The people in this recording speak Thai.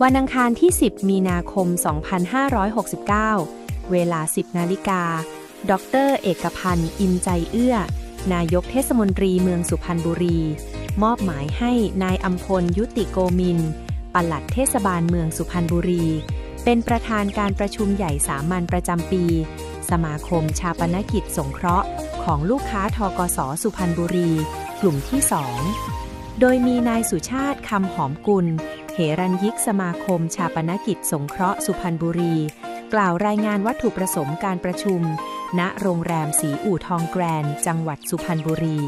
วันอังคารที่ 10 มีนาคม 2569 เวลา 10 นาฬิกา ดร.เอกพันธ์ อินใจเอื้อ นายกเทศมนตรีเมืองสุพรรณบุรี มอบหมายให้นายอัมพล ยุติโกมินทร์ ปลัดเทศบาลเมืองสุพรรณบุรี เป็นประธานการประชุมใหญ่สามัญประจำปี สมาคมชาปนกิจสงเคราะห์ของลูกค้าทกส.สุพรรณบุรี กลุ่มที่ 2 โดยมีนายสุชาติ คำหอมกุล เหรัญยิกสมาคมชาปนกิจสงเคราะห์สุพรรณบุรี กล่าวรายงานวัตถุประสงค์การประชุม ณ โรงแรมสีอู่ทองแกรนด์ จังหวัดสุพรรณบุรี